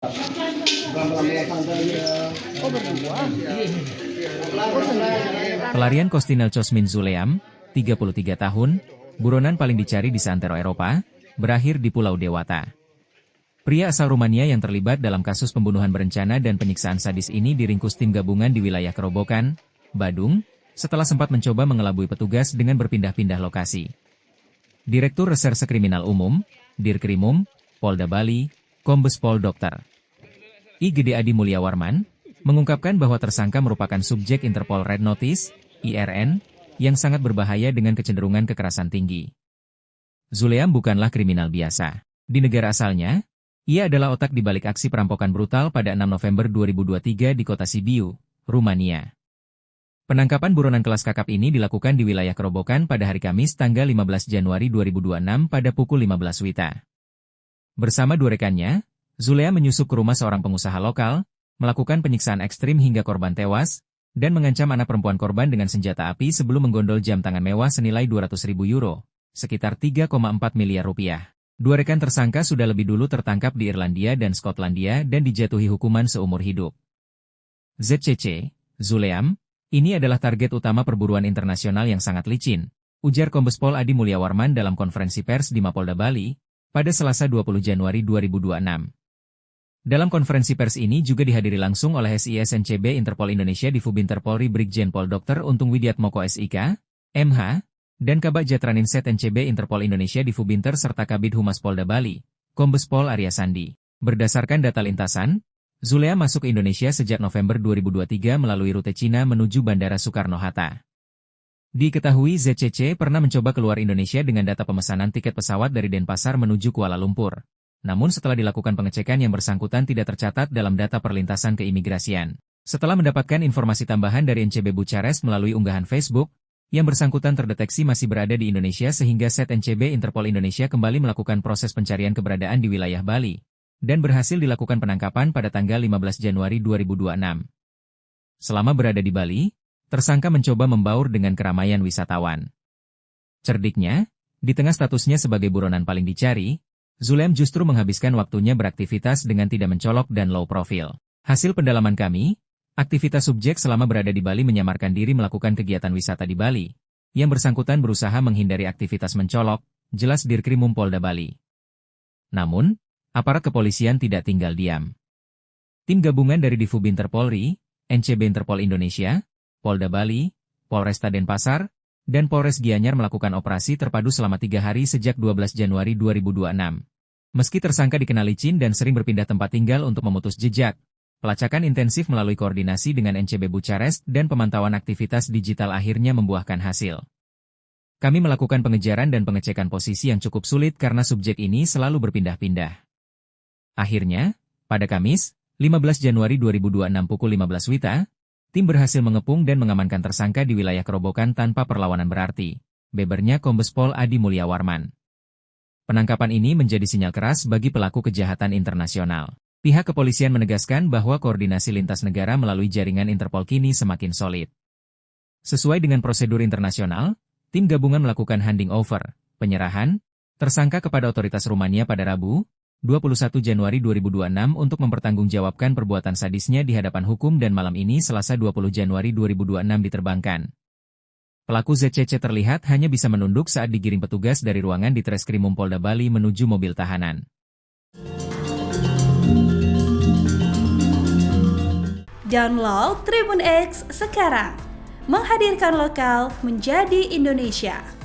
Oh berdua? Pelarian Kostinel Cosmin Zuleam, 33 tahun, buronan paling dicari di seantero Eropa, berakhir di Pulau Dewata. Pria asal Rumania yang terlibat dalam kasus pembunuhan berencana dan penyiksaan sadis ini diringkus tim gabungan di wilayah Kerobokan, Badung, setelah sempat mencoba mengelabui petugas dengan berpindah-pindah lokasi. Direktur Reserse Kriminal Umum, Dirkrimum, Polda Bali, Kombes Pol Dr. IGD Adi Mulyawarman, mengungkapkan bahwa tersangka merupakan subjek Interpol Red Notice, IRN, yang sangat berbahaya dengan kecenderungan kekerasan tinggi. Zuleam bukanlah kriminal biasa. Di negara asalnya, ia adalah otak di balik aksi perampokan brutal pada 6 November 2023 di kota Sibiu, Rumania. Penangkapan buronan kelas kakap ini dilakukan di wilayah Kerobokan pada hari Kamis tanggal 15 Januari 2026 pada pukul 15 WITA. Bersama dua rekannya, Zuleam menyusup ke rumah seorang pengusaha lokal, melakukan penyiksaan ekstrim hingga korban tewas, dan mengancam anak perempuan korban dengan senjata api sebelum menggondol jam tangan mewah senilai 200.000 euro, sekitar 3,4 miliar rupiah. Dua rekan tersangka sudah lebih dulu tertangkap di Irlandia dan Skotlandia dan dijatuhi hukuman seumur hidup. ZCC, Zuleam, ini adalah target utama perburuan internasional yang sangat licin, ujar Kombes Pol Adi Mulyawarman dalam konferensi pers di Mapolda Bali, pada Selasa 20 Januari 2026. Dalam konferensi pers ini juga dihadiri langsung oleh SISNCB Interpol Indonesia di Fubinter Polri Brigjen Pol Dr. Untung Widiatmoko SIK, MH, dan Kabak Jatraninset NCB Interpol Indonesia di Fubinter serta Kabid Humas Polda Bali, Kombes Pol Arya Sandi. Berdasarkan data lintasan, Zuleam masuk ke Indonesia sejak November 2023 melalui rute Cina menuju Bandara Soekarno-Hatta. Diketahui ZCC pernah mencoba keluar Indonesia dengan data pemesanan tiket pesawat dari Denpasar menuju Kuala Lumpur. Namun setelah dilakukan pengecekan yang bersangkutan tidak tercatat dalam data perlintasan keimigrasian. Setelah mendapatkan informasi tambahan dari NCB Bucharest melalui unggahan Facebook, yang bersangkutan terdeteksi masih berada di Indonesia sehingga Set NCB Interpol Indonesia kembali melakukan proses pencarian keberadaan di wilayah Bali, dan berhasil dilakukan penangkapan pada tanggal 15 Januari 2026. Selama berada di Bali, tersangka mencoba membaur dengan keramaian wisatawan. Cerdiknya, di tengah statusnya sebagai buronan paling dicari, Zuleam justru menghabiskan waktunya beraktivitas dengan tidak mencolok dan low profile. Hasil pendalaman kami, aktivitas subjek selama berada di Bali menyamarkan diri melakukan kegiatan wisata di Bali. Yang bersangkutan berusaha menghindari aktivitas mencolok, jelas Dirkrimum Polda Bali. Namun, aparat kepolisian tidak tinggal diam. Tim gabungan dari Difubinter Polri, NCB Interpol Indonesia, Polda Bali, Polresta Denpasar, dan Polres Gianyar melakukan operasi terpadu selama 3 hari sejak 12 Januari 2026. Meski tersangka dikenal licin dan sering berpindah tempat tinggal untuk memutus jejak, pelacakan intensif melalui koordinasi dengan NCB Bucharest dan pemantauan aktivitas digital akhirnya membuahkan hasil. Kami melakukan pengejaran dan pengecekan posisi yang cukup sulit karena subjek ini selalu berpindah-pindah. Akhirnya, pada Kamis, 15 Januari 2026 pukul 15 WITA, tim berhasil mengepung dan mengamankan tersangka di wilayah Kerobokan tanpa perlawanan berarti, bebernya Kombes Pol Adi Mulyawarman. Penangkapan ini menjadi sinyal keras bagi pelaku kejahatan internasional. Pihak kepolisian menegaskan bahwa koordinasi lintas negara melalui jaringan Interpol kini semakin solid. Sesuai dengan prosedur internasional, tim gabungan melakukan handing over, penyerahan, tersangka kepada otoritas Rumania pada Rabu, 21 Januari 2026 untuk mempertanggungjawabkan perbuatan sadisnya di hadapan hukum dan malam ini Selasa 20 Januari 2026 diterbangkan. Pelaku ZCC terlihat hanya bisa menunduk saat digiring petugas dari ruangan di Treskrimum Polda Bali menuju mobil tahanan. Download Tribun X sekarang, menghadirkan lokal menjadi Indonesia.